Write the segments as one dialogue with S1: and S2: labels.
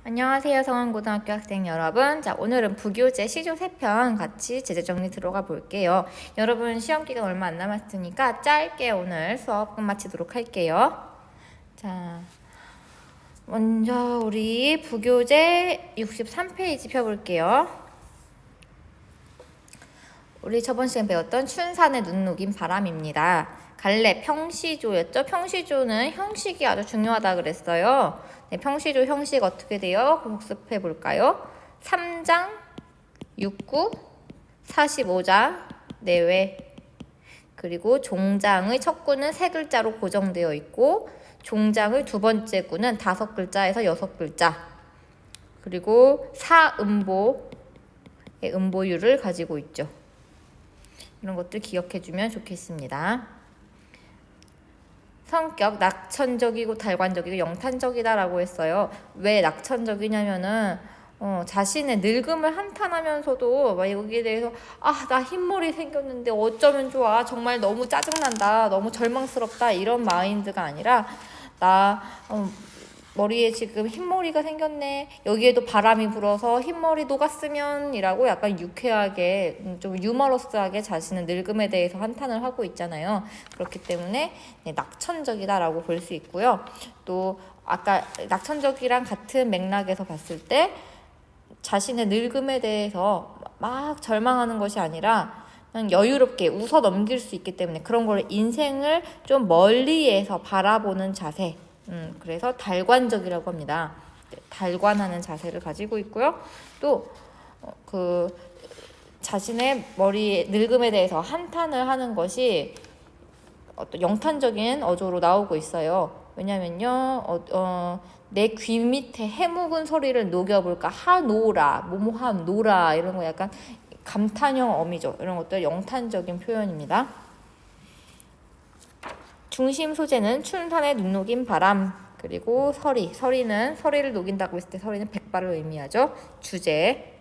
S1: 안녕하세요, 성안고등학교 학생 여러분. 자, 오늘은 부교재 시조 3편 같이 제재 정리 들어가 볼게요. 여러분 시험 기간 얼마 안 남았으니까 짧게 오늘 수업 끝마치도록 할게요. 자, 먼저 우리 부교재 63페이지 펴볼게요. 우리 저번 시간에 배웠던 춘산의 눈 녹인 바람입니다. 갈래 평시조였죠. 평시조는 형식이 아주 중요하다 그랬어요. 네, 평시조 형식 어떻게 돼요? 복습해 볼까요? 3장, 6구, 45자 내외. 그리고 종장의 첫 구는 3글자로 고정되어 있고 종장의 두 번째 구는 5글자에서 6글자. 그리고 사음보의 음보율을 가지고 있죠. 이런 것들 기억해주면 좋겠습니다. 성격 낙천적이고 달관적이고 영탄적이다라고 했어요. 왜 낙천적이냐면은 자신의 늙음을 한탄하면서도 막 여기에 대해서 나 흰머리 생겼는데 어쩌면 좋아, 정말 너무 짜증난다, 너무 절망스럽다, 이런 마인드가 아니라 머리에 지금 흰머리가 생겼네, 여기에도 바람이 불어서 흰머리 녹았으면 이라고 약간 유쾌하게 좀 유머러스하게 자신의 늙음에 대해서 한탄을 하고 있잖아요. 그렇기 때문에 낙천적이다 라고 볼 수 있고요. 또 아까 낙천적이랑 같은 맥락에서 봤을 때 자신의 늙음에 대해서 막 절망하는 것이 아니라 그냥 여유롭게 웃어 넘길 수 있기 때문에 그런 걸 인생을 좀 멀리에서 바라보는 자세, 그래서 달관적이라고 합니다. 달관하는 자세를 가지고 있고요. 또 자신의 머리의 늙음에 대해서 한탄을 하는 것이 어떤 영탄적인 어조로 나오고 있어요. 왜냐면요, 내 귀 밑에 해묵은 소리를 녹여볼까, 하노라, 뭐뭐함 노라, 이런 거 약간 감탄형 어미죠. 이런 것들 영탄적인 표현입니다. 중심 소재는 춘산의 눈 녹인 바람, 그리고 서리는 서리를 녹인다고 했을 때 서리는 백발을 의미하죠. 주제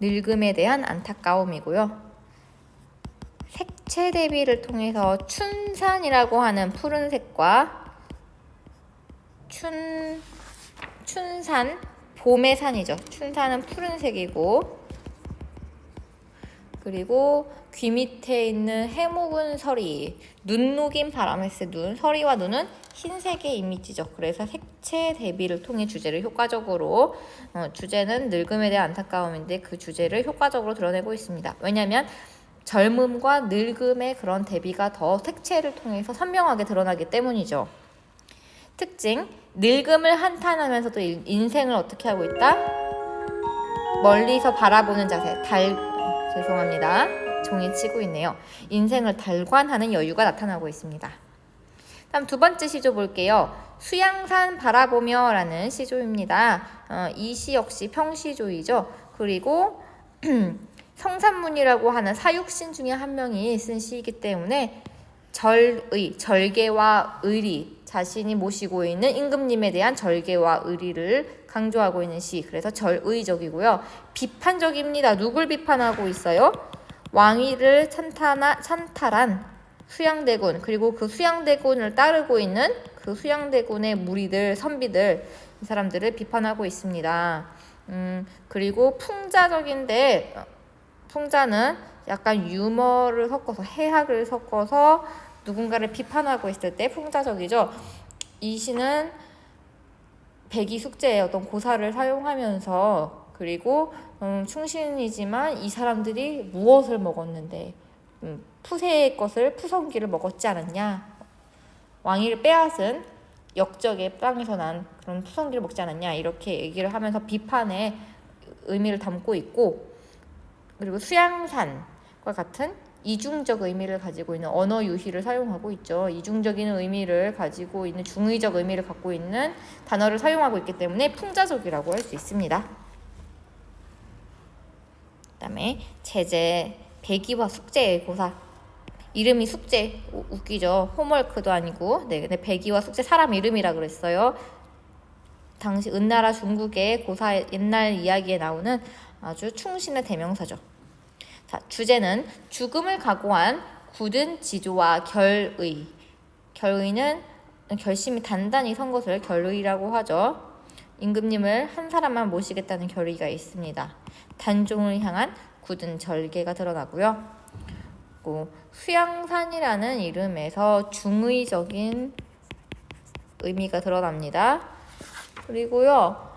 S1: 늙음에 대한 안타까움이고요. 색채 대비를 통해서 춘산이라고 하는 푸른색과 춘산 봄의 산이죠. 춘산은 푸른색이고, 그리고 귀 밑에 있는 해묵은 서리, 눈 녹인 바람 했을 때 서리와 눈은 흰색의 이미지죠. 그래서 색채 대비를 통해 주제를 효과적으로, 주제는 늙음에 대한 안타까움인데 그 주제를 효과적으로 드러내고 있습니다. 왜냐하면 젊음과 늙음의 그런 대비가 더 색채를 통해서 선명하게 드러나기 때문이죠. 특징, 늙음을 한탄하면서도 인생을 어떻게 하고 있다? 멀리서 바라보는 자세, 죄송합니다. 종이 치고 있네요. 인생을 달관하는 여유가 나타나고 있습니다. 다음 두 번째 시조 볼게요. 수양산 바라보며 라는 시조입니다. 이 시 역시 평시조이죠. 그리고 성산문이라고 하는 사육신 중에 한 명이 쓴 시이기 때문에 절개와 의리, 자신이 모시고 있는 임금님에 대한 절개와 의리를 강조하고 있는 시, 그래서 절의적이고요. 비판적입니다. 누굴 비판하고 있어요? 왕위를 찬탈한 수양대군, 그리고 그 수양대군을 따르고 있는 그 수양대군의 무리들, 선비들, 이 사람들을 비판하고 있습니다. 그리고 풍자적인데, 풍자는 약간 유머를 섞어서, 해학을 섞어서 누군가를 비판하고 있을 때 풍자적이죠. 이 시는 백이숙제의 어떤 고사를 사용하면서, 그리고 충신이지만 이 사람들이 무엇을 먹었는데 푸세의 것을 푸성기를 먹었지 않았냐, 왕위를 빼앗은 역적의 땅에서 난 그런 푸성기를 먹지 않았냐, 이렇게 얘기를 하면서 비판의 의미를 담고 있고, 그리고 수양산과 같은 이중적 의미를 가지고 있는 언어 유희를 사용하고 있죠. 이중적인 의미를 가지고 있는, 중의적 의미를 갖고 있는 단어를 사용하고 있기 때문에 풍자적이라고 할 수 있습니다. 그 다음에 제재, 배기와 숙제의 고사. 이름이 숙제, 웃기죠. 홈워크도 아니고. 근데 배기와 숙제 사람 이름이라 그랬어요. 당시 은나라 중국의 고사, 옛날 이야기에 나오는 아주 충신의 대명사죠. 자, 주제는 죽음을 각오한 굳은 지조와 결의. 결의는 결심이 단단히 선 것을 결의라고 하죠. 임금님을 한 사람만 모시겠다는 결의가 있습니다. 단종을 향한 굳은 절개가 드러나고요. 수양산이라는 이름에서 중의적인 의미가 드러납니다. 그리고요,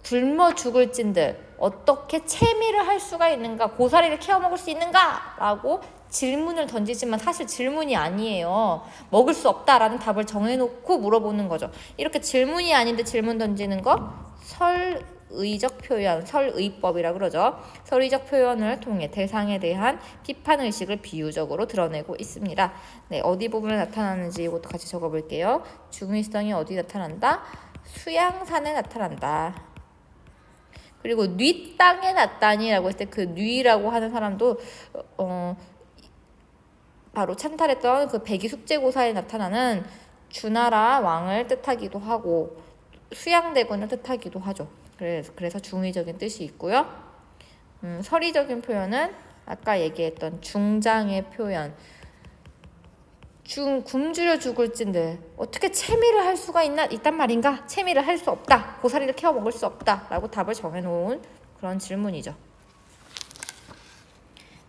S1: 굶어 죽을 찐들 어떻게 채미를 할 수가 있는가, 고사리를 캐어 먹을 수 있는가? 라고 질문을 던지지만 사실 질문이 아니에요. 먹을 수 없다라는 답을 정해놓고 물어보는 거죠. 이렇게 질문이 아닌데 질문 던지는 거 설의적 표현, 설의법이라 그러죠. 설의적 표현을 통해 대상에 대한 비판의식을 비유적으로 드러내고 있습니다. 네, 어디 부분에 나타나는지 이것도 같이 적어볼게요. 중의성이 어디 나타난다? 수양산에 나타난다. 그리고 뉘 땅에 났다니라고 했을 때 그 뉘라고 하는 사람도 바로 찬탈했던 그 백이숙제고사에 나타나는 주나라 왕을 뜻하기도 하고 수양대군을 뜻하기도 하죠. 그래서 중의적인 뜻이 있고요. 설의적인 표현은 아까 얘기했던 중장의 표현. 굶주려 죽을 찐들 어떻게 채미를 할 수가 있단 말인가? 채미를 할 수 없다. 고사리를 캐어 먹을 수 없다. 라고 답을 정해놓은 그런 질문이죠.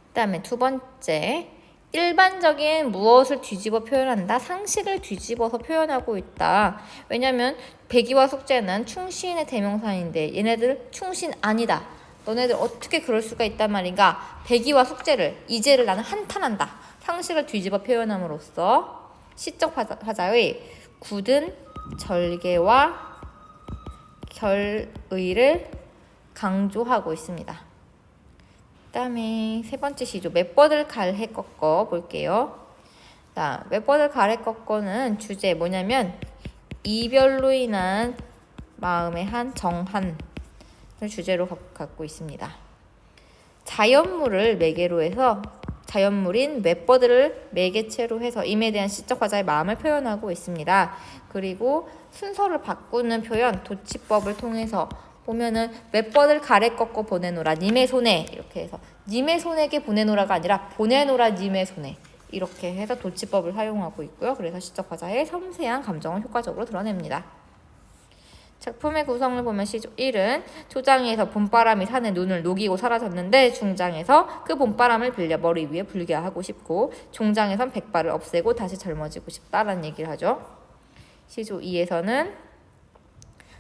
S1: 그 다음에 두 번째, 일반적인 무엇을 뒤집어 표현한다? 상식을 뒤집어서 표현하고 있다. 왜냐면 백이와 숙제는 충신의 대명사인데 얘네들 충신 아니다. 너네들 어떻게 그럴 수가 있단 말인가? 백이와 숙제를, 이제를 나는 한탄한다. 상식을 뒤집어 표현함으로써 시적 화자의 굳은 절개와 결의를 강조하고 있습니다. 그 다음에 세 번째 시조, 맷버들 갈해 꺾어 볼게요. 자, 맷버들 갈해 꺾어는 주제 뭐냐면 이별로 인한 마음의 한 정한을 주제로 갖고 있습니다. 자연물을 매개로 해서 자연물인 맷버들을 매개체로 해서 임에 대한 시적 화자의 마음을 표현하고 있습니다. 그리고 순서를 바꾸는 표현 도치법을 통해서 보면은 맷버들 가래 꺾어 보내노라 님의 손에, 이렇게 해서 님의 손에게 보내노라가 아니라 보내노라 님의 손에, 이렇게 해서 도치법을 사용하고 있고요. 그래서 시적 화자의 섬세한 감정을 효과적으로 드러냅니다. 작품의 구성을 보면 시조 1은 초장에서 봄바람이 산의 눈을 녹이고 사라졌는데 중장에서 그 봄바람을 빌려 머리 위에 불게 하고 싶고 종장에선 백발을 없애고 다시 젊어지고 싶다라는 얘기를 하죠. 시조 2에서는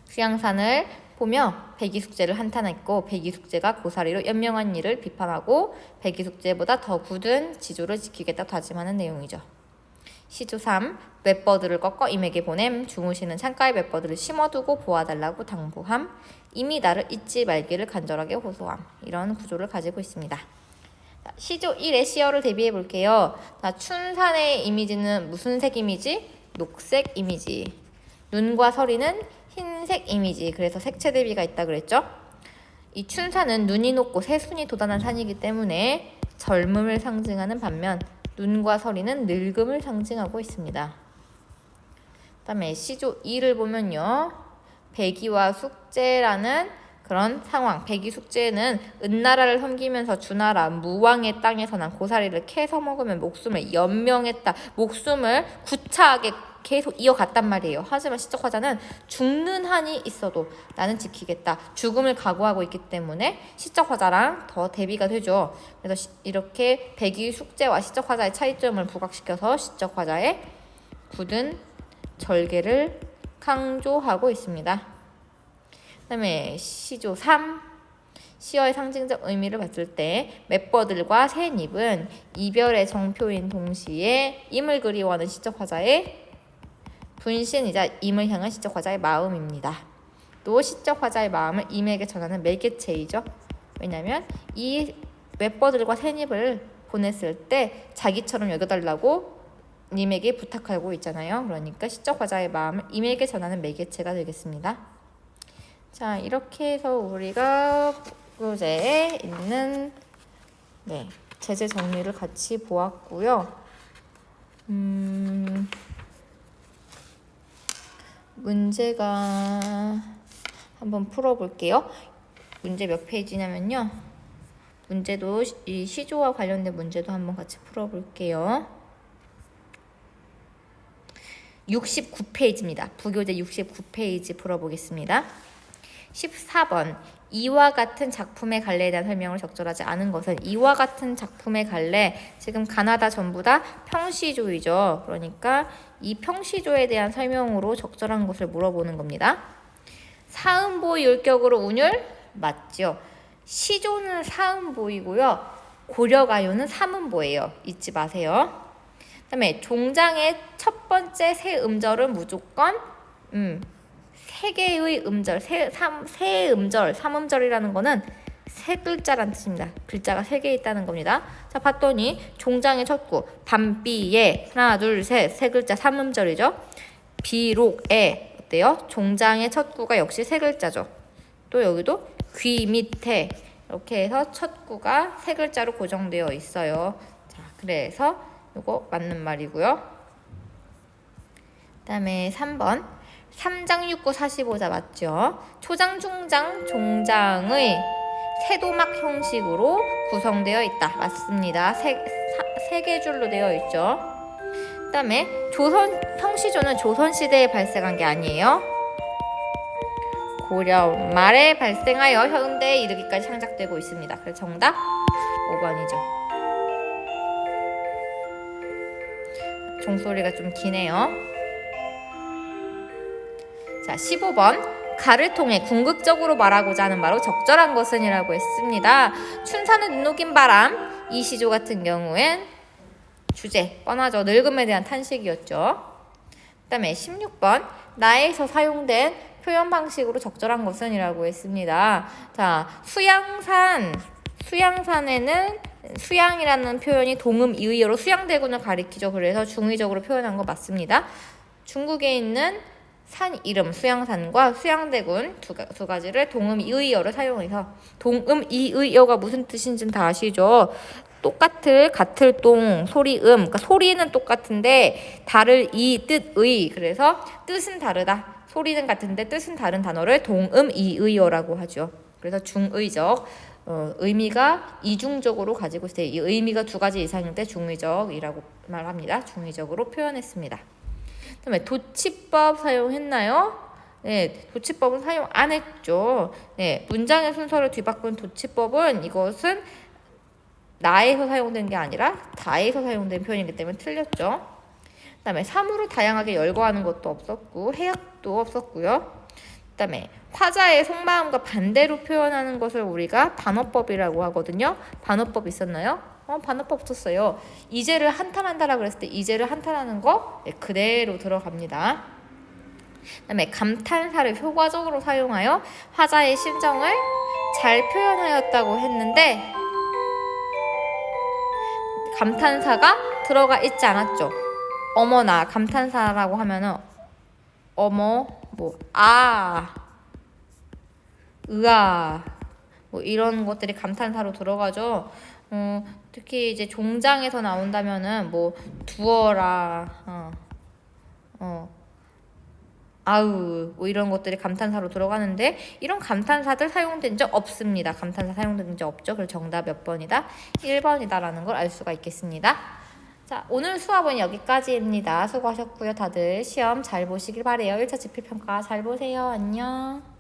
S1: 수양산을 보며 백이숙제를 한탄했고 백이숙제가 고사리로 연명한 일을 비판하고 백이숙제보다 더 굳은 지조를 지키겠다 다짐하는 내용이죠. 시조 3, 맷버들을 꺾어 임에게 보냄. 중우시는 창가에 맷버들을 심어두고 보아달라고 당부함. 이미 나를 잊지 말기를 간절하게 호소함. 이런 구조를 가지고 있습니다. 시조 1의 시어를 대비해 볼게요. 춘산의 이미지는 무슨 색 이미지? 녹색 이미지. 눈과 서리는 흰색 이미지. 그래서 색채 대비가 있다 그랬죠? 이 춘산은 눈이 높고 새순이 돋아난 산이기 때문에 젊음을 상징하는 반면 눈과 서리는 늙음을 상징하고 있습니다. 그 다음에 시조 2를 보면요. 백이와 숙제라는 그런 상황. 백이 숙제는 은나라를 섬기면서 주나라 무왕의 땅에서 난 고사리를 캐서 먹으면 목숨을 연명했다. 목숨을 구차하게 계속 이어갔단 말이에요. 하지만 시적 화자는 죽는 한이 있어도 나는 지키겠다. 죽음을 각오하고 있기 때문에 시적 화자랑 더 대비가 되죠. 그래서 이렇게 백이 숙제와 시적 화자의 차이점을 부각시켜서 시적 화자의 굳은 절개를 강조하고 있습니다. 그 다음에 시조 3, 시어의 상징적 의미를 봤을 때 맷버들과 새잎은 이별의 정표인 동시에 임을 그리워하는 시적 화자의 분신이자 임을 향한 시적 화자의 마음입니다. 또 시적 화자의 마음을 임에게 전하는 매개체이죠. 왜냐하면 이 맷버들과 새잎을 보냈을 때 자기처럼 여겨달라고 님에게 부탁하고 있잖아요. 그러니까 시적 화자의 마음을 임에게 전하는 매개체가 되겠습니다. 자, 이렇게 해서 우리가 교재에 있는 제재 정리를 같이 보았고요. 문제가 한번 풀어볼게요. 문제 몇 페이지냐면요. 문제도 이 시조와 관련된 문제도 한번 같이 풀어볼게요. 69페이지입니다. 부교재 69페이지 풀어보겠습니다. 14번. 이와 같은 작품의 갈래에 대한 설명을 적절하지 않은 것은 이와 같은 작품의 갈래 지금 가나다 전부 다 평시조이죠. 그러니까 이 평시조에 대한 설명으로 적절한 것을 물어보는 겁니다. 사음보 율격으로 운율 맞죠. 시조는 사음보이고요. 고려가요는 삼음보예요. 잊지 마세요. 그 다음에 종장의 첫 번째 세 음절은 무조건 세 개의 음절, 세 음절, 삼음절이라는 거는 세 글자란 뜻입니다. 글자가 세 개 있다는 겁니다. 자, 봤더니 종장의 첫 구, 밤비에 하나, 둘, 셋, 세 글자 삼음절이죠. 비록에 어때요? 종장의 첫 구가 역시 세 글자죠. 또 여기도 귀 밑에 이렇게 해서 첫 구가 세 글자로 고정되어 있어요. 자, 그래서 이거 맞는 말이고요. 그 다음에 3번. 3장 6구 45자 맞죠? 초장, 중장, 종장의 세도막 형식으로 구성되어 있다. 맞습니다. 세 개 줄로 되어 있죠. 그 다음에 평시조는 조선시대에 발생한 게 아니에요. 고려 말에 발생하여 현대에 이르기까지 창작되고 있습니다. 그래서 정답 5번이죠. 종소리가 좀 기네요. 자, 15번. 가를 통해 궁극적으로 말하고자 하는 바로 적절한 것은 이라고 했습니다. 춘사는 눈녹인 바람. 이 시조 같은 경우엔 주제 뻔하죠. 늙음에 대한 탄식이었죠. 그 다음에 16번. 나에서 사용된 표현 방식으로 적절한 것은 이라고 했습니다. 자, 수양산에는 수양이라는 표현이 동음 이의어로 수양대군을 가리키죠. 그래서 중의적으로 표현한 거 맞습니다. 중국에 있는 산 이름 수양산과 수양대군 두 가지를 동음 이의어로 사용해서 동음 이의어가 무슨 뜻인지는 다 아시죠? 같을 동 소리음 그러니까 소리는 똑같은데 다를 이 뜻의 그래서 뜻은 다르다. 소리는 같은데 뜻은 다른 단어를 동음 이의어라고 하죠. 그래서 중의적 의미가 이중적으로 가지고 있어요. 이 의미가 두 가지 이상일 때 중의적이라고 말합니다. 중의적으로 표현했습니다. 그다음에 도치법 사용했나요? 네, 도치법은 사용 안 했죠. 네, 문장의 순서를 뒤바꾼 도치법은 이것은 나에서 사용된 게 아니라 다에서 사용된 표현이기 때문에 틀렸죠. 그다음에 사물을 다양하게 열거하는 것도 없었고 해약도 없었고요. 그다음에 화자의 속마음과 반대로 표현하는 것을 우리가 반어법이라고 하거든요. 반어법 있었나요? 반어법 없었어요. 이제를 한탄한다라고 그랬을 때 이제를 한탄하는 거 그대로 들어갑니다. 그다음에 감탄사를 효과적으로 사용하여 화자의 심정을 잘 표현하였다고 했는데 감탄사가 들어가 있지 않았죠. 어머나 감탄사라고 하면은 어머 으아 이런 것들이 감탄사로 들어가죠. 특히 이제 종장에서 나온다면은 두어라 아우 이런 것들이 감탄사로 들어가는데 이런 감탄사들 사용된 적 없습니다. 감탄사 사용된 적 없죠. 그래서 정답 몇 번이다? 1번이다라는 걸 알 수가 있겠습니다. 자, 오늘 수업은 여기까지입니다. 수고하셨고요. 다들 시험 잘 보시길 바래요. 1차 지필평가 잘 보세요. 안녕.